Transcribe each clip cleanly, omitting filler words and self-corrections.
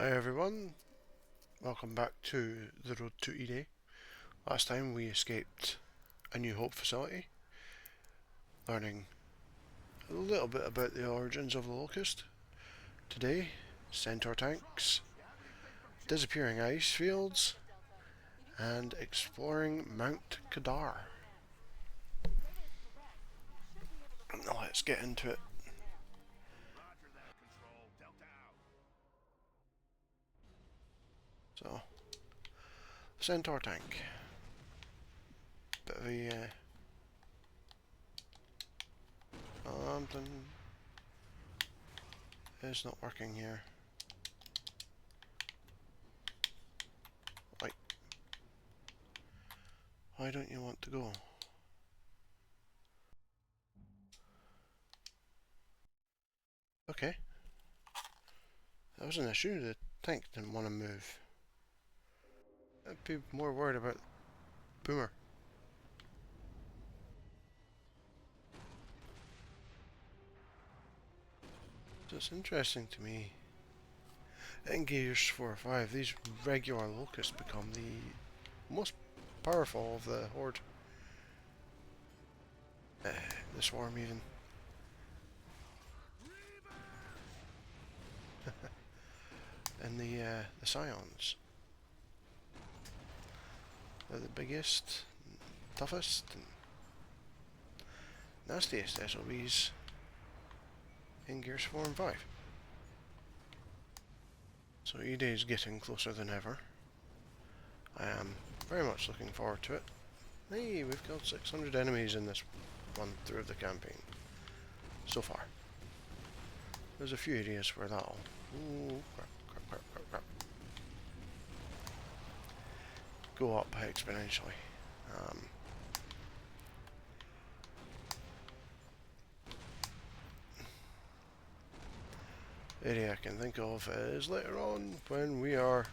Hi everyone, welcome back to the Road to E-Day. Last time we escaped a New Hope facility, learning a little bit about the origins of the Locust. Today, Centaur tanks, disappearing ice fields, and exploring Mount Kadar. Now let's get into it. So, Centaur tank. Bit of a something is not working here. Right. Why don't you want to go? Okay. That was an issue. The tank didn't want to move. I'd be more worried about Boomer. So it's interesting to me. In Gears 4 or 5, these regular locusts become the most powerful of the horde. The swarm even. And the scions. They're the biggest, toughest, and nastiest SOBs in Gears 4 and 5. So E-Day is getting closer than ever. I am very much looking forward to it. Hey, we've killed 600 enemies in this run through of the campaign. So far. There's a few areas where that'll... Ooh, crap. Go up exponentially. The area I can think of is later on when we are,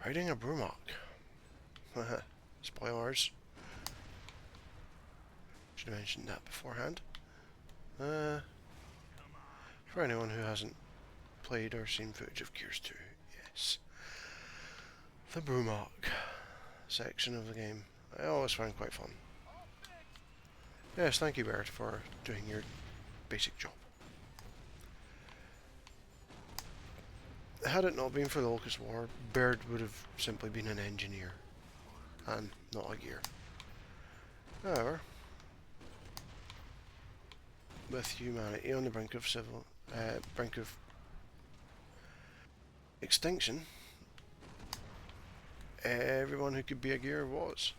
riding a Brumach. Spoilers. Should have mentioned that beforehand. For anyone who hasn't played or seen footage of Gears 2, yes. The Brumach section of the game I always find quite fun. Yes, thank you, Baird, for doing your basic job. Had it not been for the Locust War, Baird would have simply been an engineer, and not a gear. However, with humanity on the brink of extinction, everyone who could be a gear was.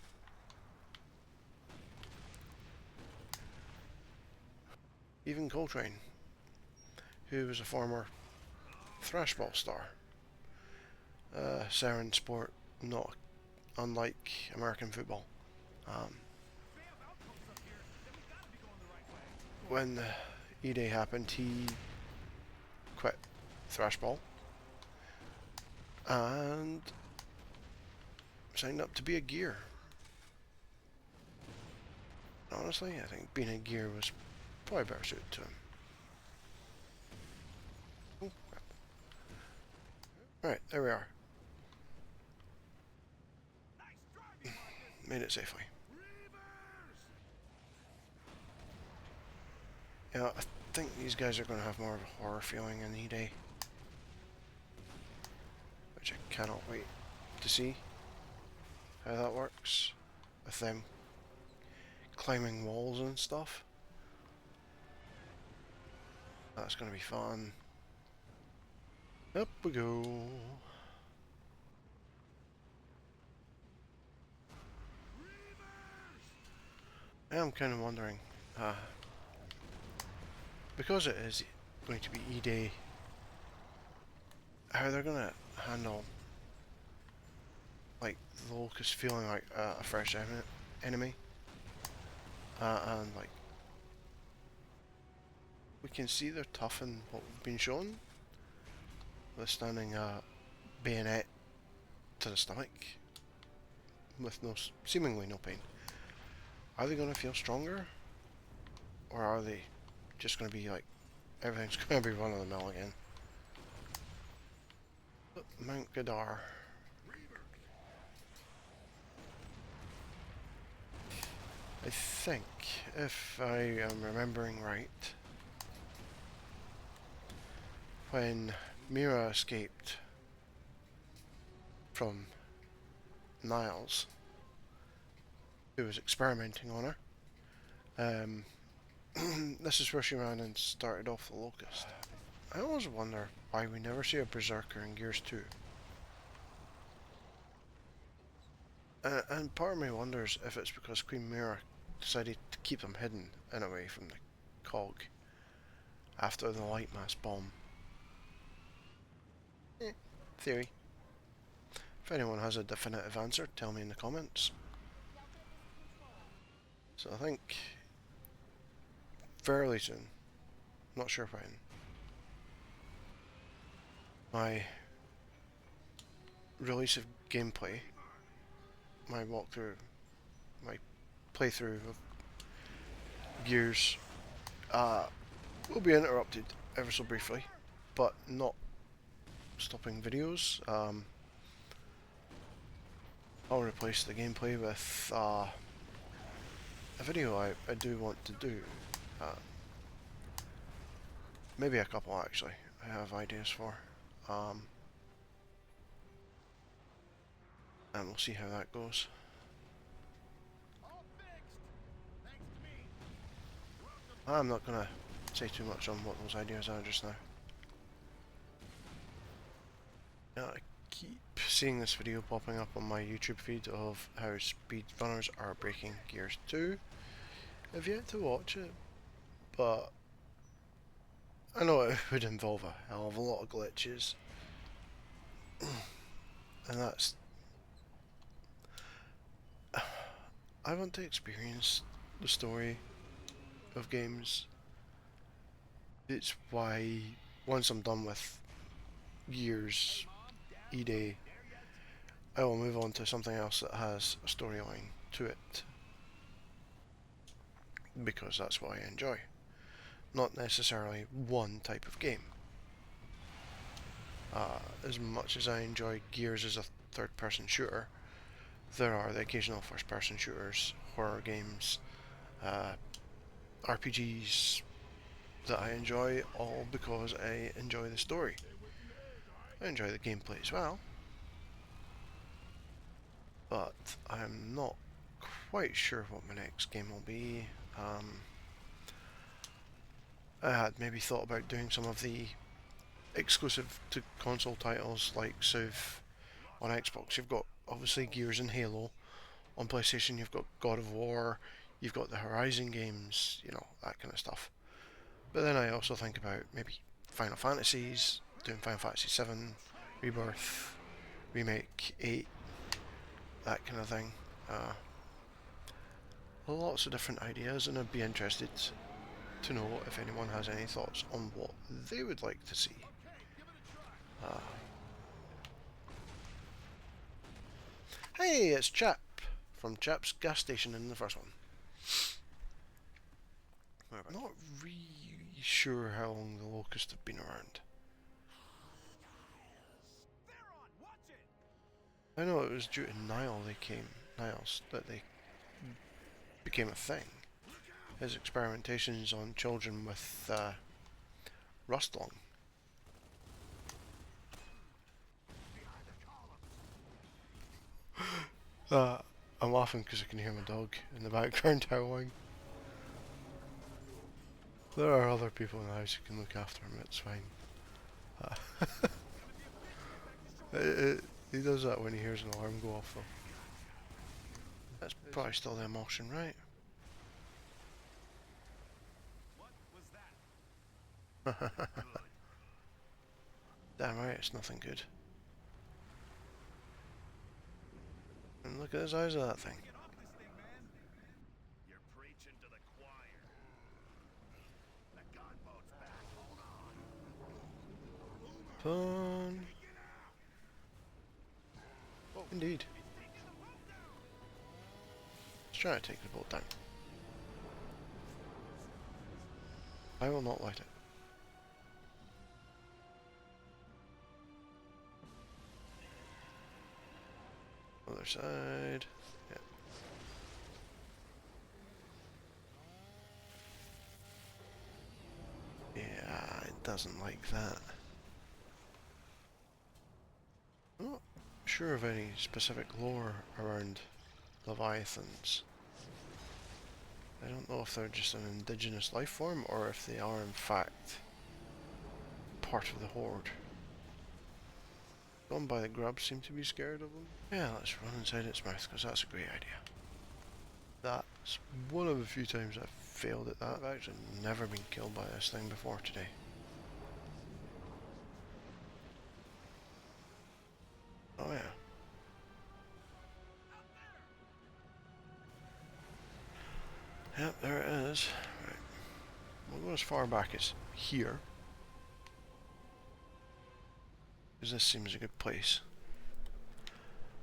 Even Coltrane, who was a former thrashball star. Siren sport, not unlike American football. When the E-Day happened, he quit thrashball and signed up to be a gear. Honestly, I think being a gear was probably better suited to him. Oh, crap. Right, there we are. Made it safely. Yeah, I think these guys are going to have more of a horror feeling in E-Day, which I cannot wait to see how that works with them climbing walls and stuff. That's going to be fun. Up we go. I'm kind of wondering, because it is going to be E-Day, how they're going to handle like the Locust feeling like a fresh enemy, and like we can see they're tough in what we've been shown, withstanding a bayonet to the stomach with seemingly no pain. Are they going to feel stronger, or are they just going to be like everything's going to be run of the mill again? Mount Kadar. I think, if I am remembering right, when Myrrah escaped from Niles, who was experimenting on her, this is where she ran and started off the Locust. I always wonder why we never see a Berserker in Gears 2. And part of me wonders if it's because Queen Myrrah decided to keep them hidden and away from the cog after the light mass bomb. Theory. If anyone has a definitive answer, tell me in the comments. So I think fairly soon, not sure when, my release of gameplay, my walkthrough, my playthrough of Gears will be interrupted ever so briefly, but not stopping videos. I'll replace the gameplay with a video I do want to do. Maybe a couple actually, I have ideas for. And we'll see how that goes. I'm not gonna say too much on what those ideas are just now. I keep seeing this video popping up on my YouTube feed of how speedrunners are breaking Gears 2. I've yet to watch it, but I know it would involve a hell of a lot of glitches. And that's... I want to experience the story of games. It's why, once I'm done with Gears E-Day, I will move on to something else that has a storyline to it. Because that's what I enjoy. Not necessarily one type of game. As much as I enjoy Gears as a third-person shooter, there are the occasional first-person shooters, horror games, RPGs that I enjoy, all because I enjoy the story. I enjoy the gameplay as well, but I'm not quite sure what my next game will be. I had maybe thought about doing some of the exclusive to console titles like South on Xbox. You've got obviously Gears and Halo. On PlayStation you've got God of War, you've got the Horizon games, you know, that kind of stuff. But then I also think about maybe Final Fantasies, doing Final Fantasy 7, Rebirth, Remake 8, that kind of thing. Lots of different ideas, and I'd be interested to know if anyone has any thoughts on what they would like to see. Hey, it's Chap from Chaps gas station in the first one. I'm not really sure how long the Locusts have been around. I know it was due to Niles that they became a thing. His experimentations on children with rust lung. I'm laughing because I can hear my dog in the background howling. There are other people in the house who can look after him, it's fine. He does that when he hears an alarm go off though. That's probably still the emulsion, right? Damn right, it's nothing good. And look at the size of that thing. Fun. Indeed. Let's try to take the boat down. I will not light it. other side. Yeah. Yeah, it doesn't like that. I'm not sure of any specific lore around Leviathans. I don't know if they're just an indigenous life form or if they are in fact part of the Horde. Gone by the grubs seem to be scared of them. Yeah, let's run inside its mouth because that's a great idea. That's one of the few times I've failed at that. I've actually never been killed by this thing before today. Oh yeah. Yep, there it is. Right. We'll go as far back as here. Because this seems a good place.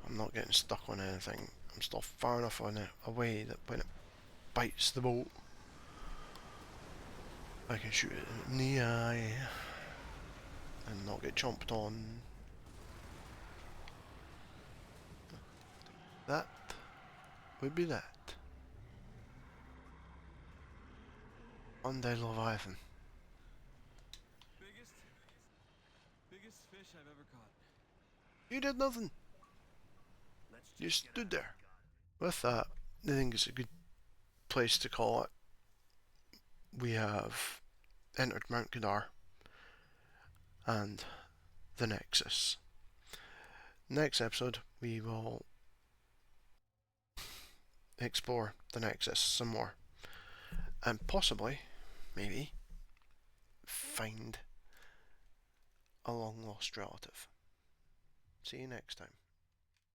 I'm not getting stuck on anything. I'm still far enough on it away that when it bites the boat, I can shoot it in the eye and not get chomped on. That would be that. Undead Leviathan. Biggest fish I've ever caught. You did nothing. You stood there. With that, I think it's a good place to call it. We have entered Mount Kadar and the Nexus. Next episode, we will explore the Nexus some more. And possibly, maybe, find a long lost relative. See you next time.